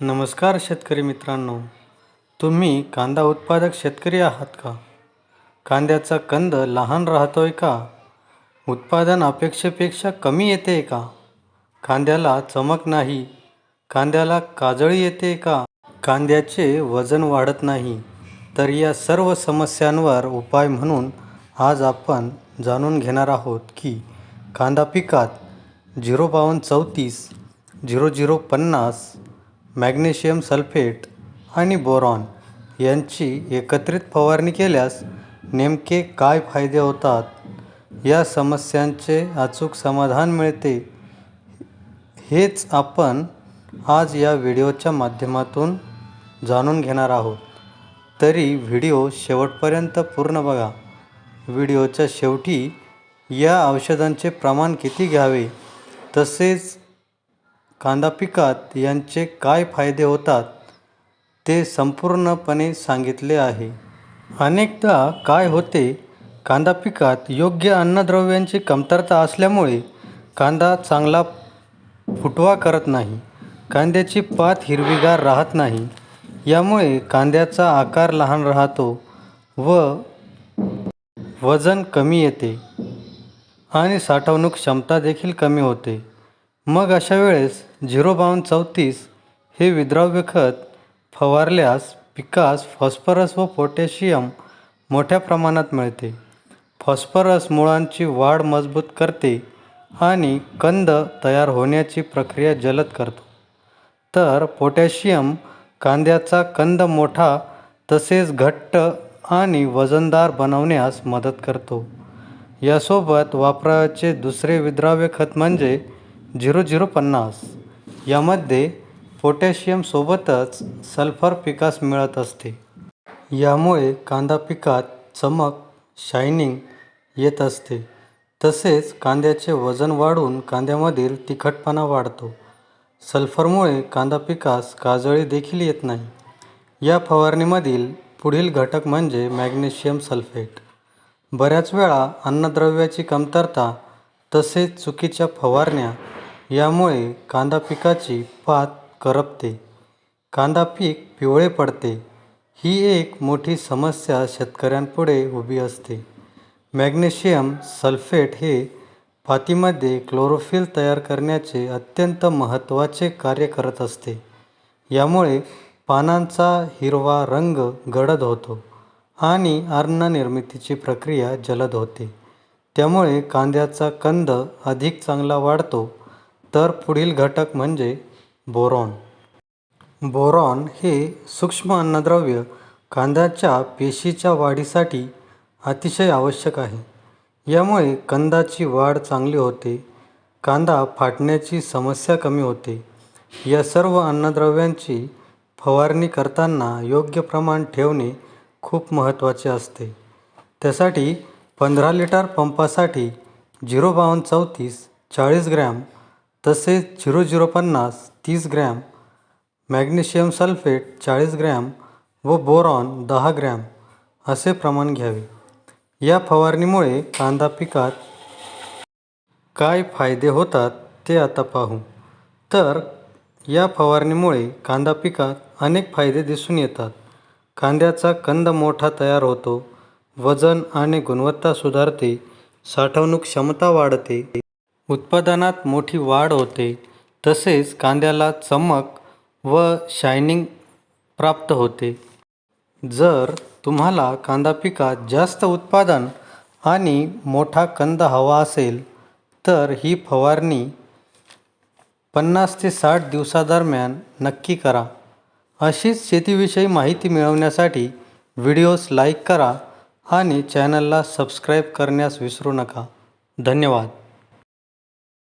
नमस्कार शेतकरी मित्रांनो, तुम्ही कांदा उत्पादक शेतकरी आहात का? कांद्याचा कंद लहान राहतोय का? उत्पादन अपेक्षेपेक्षा कमी येते का? कांद्याला चमक नाही, कांद्याला काजळी येते का? कांद्याचे वजन वाढत नाही. तर या सर्व समस्यांवर उपाय म्हणून आज आपण जाणून घेणार आहोत की कांदा पिकात 05234, 0050, मॅग्नेशियम सल्फेट आणि बोरॉन यांची एकत्रित फवारणी केल्यास नेमके काय फायदे होतात, या समस्यांचे अचूक समाधान मिळते, हेच आपण आज या व्हिडिओच्या माध्यमातून जाणून घेणार आहोत. तरी व्हिडिओ शेवटपर्यंत पूर्ण बघा. व्हिडिओच्या शेवटी या औषधांचे प्रमाण किती घ्यावे, तसेच कांदा पिकात यांचे काय फायदे होतात ते संपूर्णपणे सांगितले आहे. अनेकदा काय होते, कांदा पिकात योग्य अन्नद्रव्यांची कमतरता असल्यामुळे कांदा चांगला फुटवा करत नाही. कांद्याची पात हिरवीगार राहत नाही. यामुळे कांद्याचा आकार लहान राहतो व वजन कमी येते आणि साठवणूक क्षमता देखील कमी होते. मग अशा वेळेस 05234 हे विद्राव्य खत फवारल्यास पिकास फॉस्फरस व पोटॅशियम मोठ्या प्रमाणात मिळते. फॉस्फरस मुळांची वाढ मजबूत करते आणि कंद तयार होण्याची प्रक्रिया जलद करतो. तर पोटॅशियम कांद्याचा कंद मोठा तसेच घट्ट आणि वजनदार बनवण्यास मदत करतो. यासोबत वापरायचे दुसरे विद्राव्य खत म्हणजे 0050. यामध्ये पोटॅशियम सोबतच सल्फर पिकास मिळत असते. यामुळे कांदा पिकात चमक, शायनिंग येत असते. तसेच कांद्याचे वजन वाढून कांद्यामधील तिखटपणा वाढतो. सल्फरमुळे कांदा पिकास काजळी देखील येत नाही. या फवारणीमधील पुढील घटक म्हणजे मॅग्नेशियम सल्फेट. बऱ्याच वेळा अन्नद्रव्याची कमतरता तसेच चुकीच्या फवारण्या यामुळे कांदा पिकाची पात करपते, कांदा पीक पिवळे पडते. ही एक मोठी समस्या शेतकऱ्यांपुढे उभी असते. मॅग्नेशियम सल्फेट हे पातीमध्ये क्लोरोफिल तयार करण्याचे अत्यंत महत्त्वाचे कार्य करत असते. यामुळे पानांचा हिरवा रंग गडद होतो आणि अन्न निर्मितीची प्रक्रिया जलद होते. त्यामुळे कांद्याचा कंद अधिक चांगला वाढतो. तर पुढील घटक म्हणजे बोरॉन. बोरॉन हे सूक्ष्म अन्नद्रव्य कांद्याच्या पेशीच्या वाढीसाठी अतिशय आवश्यक आहे. यामुळे कंदाची वाढ चांगली होते, कांदा फाटण्याची समस्या कमी होते. या सर्व अन्नद्रव्यांची फवारणी करताना योग्य प्रमाण ठेवणे खूप महत्त्वाचे असते. त्यासाठी 15 लिटर पंपासाठी 05234 40 ग्रॅम, तसेच 0050 30 ग्रॅम, मॅग्नेशियम सल्फेट 40 ग्रॅम व बोरॉन 10 ग्रॅम असे प्रमाण घ्यावे. या फवारणीमुळे कांदा पिकात काय फायदे होतात ते आता पाहू. तर या फवारणीमुळे कांदा पिकात अनेक फायदे दिसून येतात. कांद्याचा कंद मोठा तयार होतो, वजन आणि गुणवत्ता सुधारते, साठवणूक क्षमता वाढते, उत्पादनात मोठी वाढ होते, तसेच कांद्याला चमक व शायनिंग प्राप्त होते. जर तुम्हाला कांदा पिकात जास्त उत्पादन आणि मोठा कंद हवा असेल तर ही फवारणी 50 ते 60 दिवसादरम्यान नक्की करा. अशीच शेतीविषयी माहिती मिळवण्यासाठी व्हिडिओस लाईक करा आणि चॅनलला सबस्क्राईब करण्यास विसरू नका. धन्यवाद.